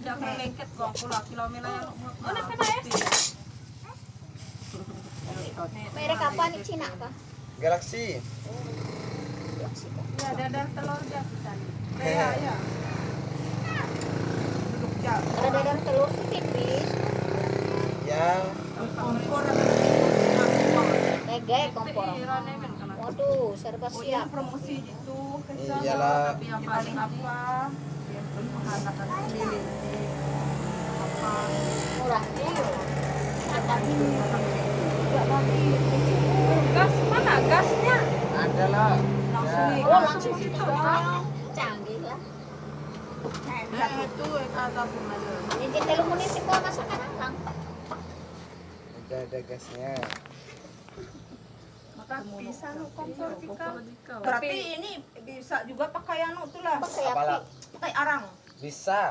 Jangan lengket kok pula kilometer yang Mana kena es? Merek apa nih Cina apa? Galaxy. Ya dadar telur dia kita nih. Ya. Duduk jauh. Ada dadar telur tuh tipis. Ya, Kompor Tege kompor. Waduh, serba siap. promosi gitu. iyalah. Tapi yang paling apa? Yang menghantarkan pemilik apa? Murah. Gas mana gasnya? Ada lah. Langsung Ya. nih. Oh, langsung situ dong. Canggih lah. Itu kata pun ada. Ini telur munisi kok masakan lang. Udah ada gasnya. Bisa lu kompor kita. Berarti ini bisa juga pakai anu tuh lah. Pakai Apalah? api. Pakai arang. Bisa.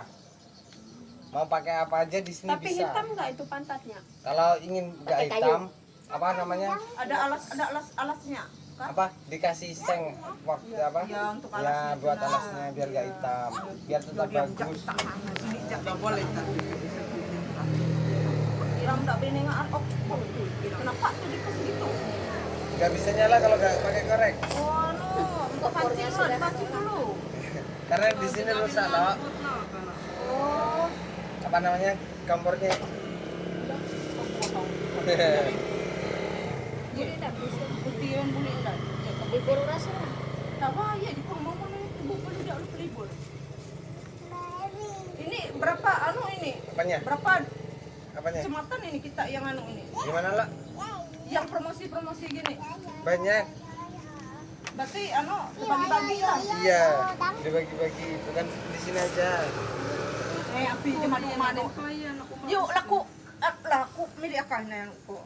Mau pakai apa aja di sini Tapi bisa. hitam nggak itu pantatnya? Kalau ingin nggak Pakai kayu. hitam, apa namanya? Ada alasnya. Kan? Apa? Dikasih seng waktu apa? Ya, untuk Ya, alasnya. buat alasnya biar nggak hitam, biar tetap bagus. Tidak boleh tadi. Irang tak bene ngaan oh. Kenapa tuh dikasih gitu? Nggak bisa nyala kalau nggak pakai korek. Oh no, untuk Kompornya pancing sudah. pancing dulu. Karena di sini rusak loh. Oh, Apa namanya? Kompornya. jadi tak bisa putihan boleh tak? Libur rasa. Tak bahaya di rumah mana ibu perlu tak libur. Ini berapa anu ini? Apanya? Berapa Apanya? kecamatan ini kita yang anu ini? Gimana lah? Yang promosi-promosi gini. Banyak. Berarti anu bagi-bagi lah. Iya, dibagi-bagi. Bukan di sini aja. Api di mana-mana. Yuk laku milik akan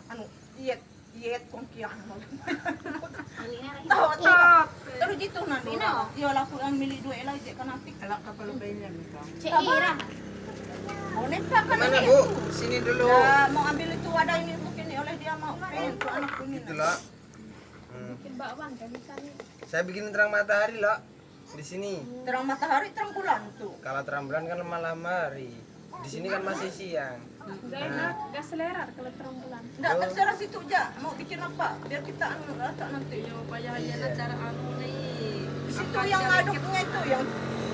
anu iet kongkiang. Tahu. Terus gitu nanti. Yo laku ang milik dua elai je kan api. Alak kapal bayan ito. Ceira. Mau nempel kan Mana ini? Bu? Sini dulu. Ya, mau ambil itu wadah ini mungkin oleh dia mau pengen untuk anakku ini. Gitu loh. Bikin bakwan kan ikan. Saya bikin terang matahari loh. Di sini. Terang matahari, terang bulan tuh. Kalau terang bulan kan malam hari. Di sini kan masih siang. Gak enak, gak selera kalau terang bulan. Enggak terserah situ aja. Mau bikin apa? Biar kita anu letak nanti. Iya. Cara anu nih. Di situ yang ngaduknya itu yang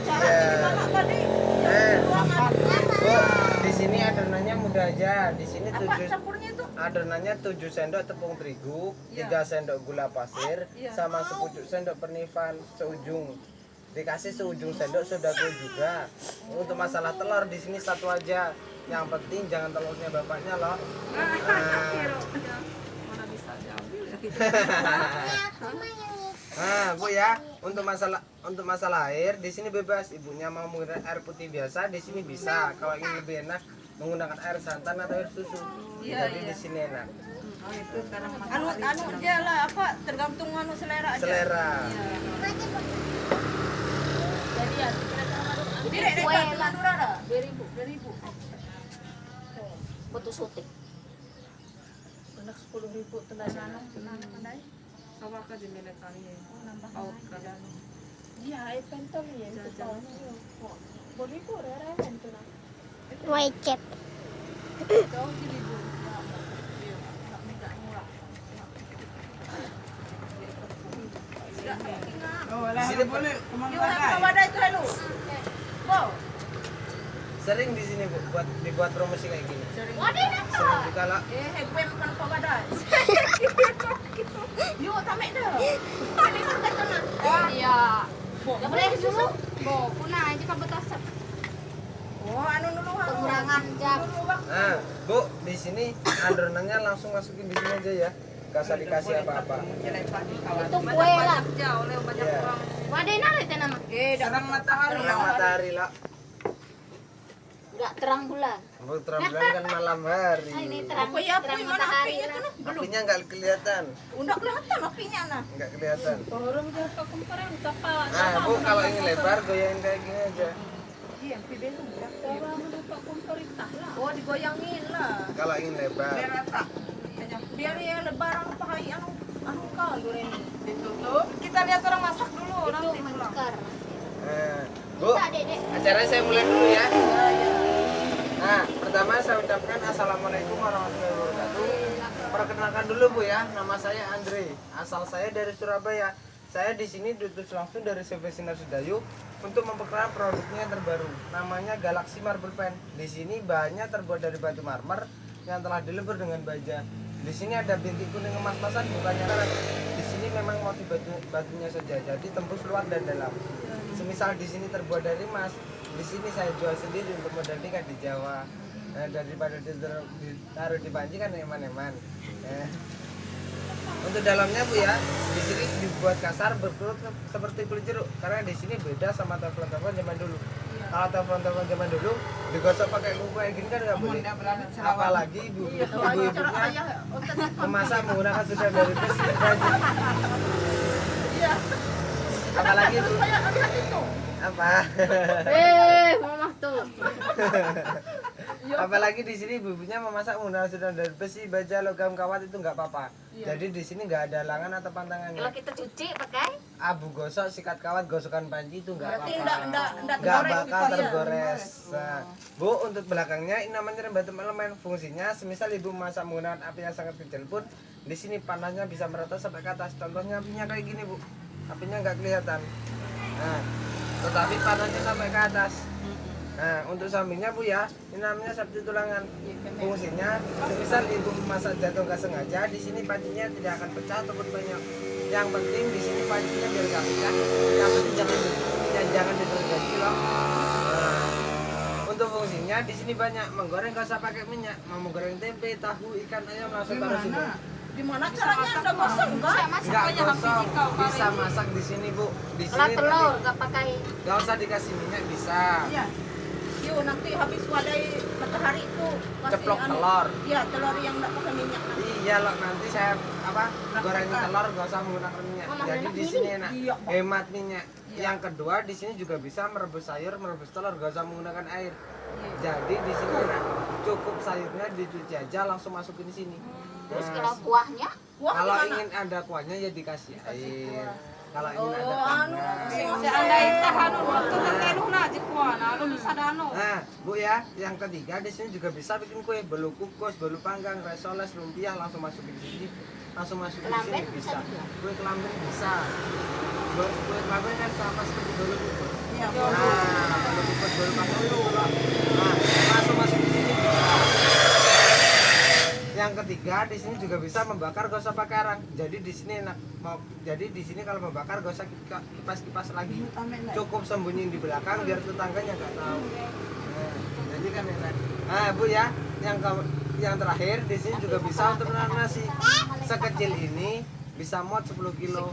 cara Iya. gimana tadi? Eh, Ruangan. Bu, di sini adonannya mudah aja. Di sini Apa campurnya itu? adonannya 7 sendok tepung terigu, 3 sendok gula pasir, Iya. sama sepucuk sendok pernifan seujung. Dikasih seujung sendok sodaku juga. Untuk masalah telur di sini satu aja. Yang penting jangan telurnya bapaknya loh. Mana bisa diambil ya kita. Nah, Bu ya, untuk masalah air di sini bebas. Ibunya mau menggunakan air putih biasa, di sini bisa. Kalau ingin lebih enak menggunakan air santan atau air susu. Jadi di sini enak. Anu aja lah apa tergantung anu selera aja. Selera. Jadi ya kira-kira dek Kue kan lah. Madura dah. 2000. Foto syuting. Anak 10.000 tenaga tenang pandai. Sama ka di military ya. Out ka dan. Iya, ay pentol ya. Boleh ko, rara evento na. Wajib. Kau di libu. Di sini boleh. Yung wadah itu lalu. Wow. Sering di sini Bu dibuat promosi kayak gini. Wadah nak. Sering juga lah. Gue bukan apa wadah. Yuk tamek dah. Ini kan kata nak. Iya. Yang boleh susu. Bo, punah aja ka batasan. Oh, anu dulu Pengurangan jam. Nah, Bu, di sini adonannya langsung masukin di sini aja ya. Gak usah dikasih apa-apa. Itu kue lah. Jauh oleh banyak Iya. orang. Waday na rin nama. Terang matahari. Terang matahari lah. Enggak terang bulan. Bu, terang bulan kan malam hari. Ah, ini terang Apa ya? terang Mana matahari apinya lah. tuh? Belum. Apinya nggak kelihatan. Udah kelihatan apinya nah. Nggak kelihatan. Orang dia ka kumpara ang tapa. Nah, Bu, kalau ingin lebar goyangin kayak gini aja. Iya, pibelu. Tawa mo pa kumparita lah. Oh, digoyangin lah. Kalau ingin lebar. Biar rata. Biar ya lebaran pakai anu kau goreng. Ditutup. Kita lihat orang masak dulu Itu nanti pulang. mengkar. Nah, Bu, Minta Dedek. acaranya saya mulai dulu ya. Ya, ya. Nah, pertama saya ucapkan assalamualaikum warahmatullahi wabarakatuh. Perkenalkan dulu Bu ya, nama saya Andre. Asal saya dari Surabaya. Saya di sini diutus langsung dari CV Sinar Sudayu untuk memperkenalkan produknya yang terbaru. Namanya Galaxy Marble Pen. Di sini bahannya terbuat dari batu marmer yang telah dilebur dengan baja. Di sini ada bintik kuning emas-emasan, bukannya karat. Di sini memang motif batunya saja, jadi tembus luar dan dalam. Semisal di sini terbuat dari emas, di sini saya jual sendiri untuk modal nikah di Jawa. Nah, daripada ditaruh di panci kan eman-eman. Untuk dalamnya Bu ya, di sini dibuat kasar berkerut seperti kulit jeruk karena di sini beda sama telepon-telepon zaman dulu. Kalau telepon-telepon zaman dulu digosok pakai kuku kayak gini kan nggak boleh. Apalagi ibu-ibunya memasak menggunakan sudah dari besi baju. Apalagi itu apa? Mama tuh. Apalagi di sini ibu-ibunya memasak menggunakan sudah dari besi, baja, logam, kawat itu nggak apa-apa. Jadi di sini nggak ada halangan atau pantangannya. Kalau kita cuci pakai Abu gosok, sikat kawat, gosokan panci itu nggak Berarti apa-apa. enggak Nggak tergores bakal gitu ya. tergores. Nah, Bu, untuk belakangnya ini namanya rem batu elemen. Fungsinya semisal ibu masak menggunakan api yang sangat kecil pun, di sini panasnya bisa merata sampai ke atas. Contohnya apinya kayak gini Bu, apinya nggak kelihatan. Nah, tetapi panasnya sampai ke atas. Nah, untuk sampingnya Bu ya, ini namanya sabtu tulangan. Fungsinya, semisal ibu masak jatuh nggak sengaja, di sini pancinya tidak akan pecah ataupun banyak. Yang penting di sini pancinya biar nggak pecah. Yang penting jangan diterjadi loh. Nah, untuk fungsinya di sini banyak. Menggoreng nggak usah pakai minyak. Mau menggoreng tempe, tahu, ikan, ayam langsung taruh sini. Gimana caranya? Udah gosok enggak? Nggak gosong, bisa masak di sini Bu. Di kalau sini telur nggak pakai. nggak usah dikasih minyak bisa. Iya. Yuk nanti habis wadai matahari itu kasih Ceplok telur. Iya, telur yang enggak pakai minyak. Iya loh, nanti saya goreng telur gak usah menggunakan minyak. Jadi di sini enak, hemat minyak. Yang kedua di sini juga bisa merebus sayur, merebus telur gak usah menggunakan air. Jadi di sini enak, cukup sayurnya dicuci aja langsung masukin di sini. Terus Nah, kalau kuahnya Wah, kalau gimana? ingin ada kuahnya ya dikasih air. Kalau ingin Oh, ada anu, kuahnya. Seandainya tahan waktu tertenuh nah jekuan, lalu bisa dano. Nah, Bu ya, yang ketiga di sini juga bisa bikin kue, bolu kukus, bolu panggang, resoles, lumpia langsung masukin di sini. Langsung masukin di sini Kelamben bisa. bisa juga? Kue kelamben bisa. Kue kelamben kan sama seperti bolu kukus. Iya, Nah, bolu kukus, bolu panggang itu kalau langsung masuk di sini bisa. Yang ketiga di sini juga bisa membakar gak usah pakai arang. Jadi di sini enak. Jadi di sini kalau membakar gak usah kipas lagi. Cukup sembunyiin di belakang biar tetangganya nggak tahu. Nah, jadi kan enak. Nah Bu ya, yang terakhir di sini juga bisa untuk menaruh nasi. Sekecil ini bisa muat 10 kilo.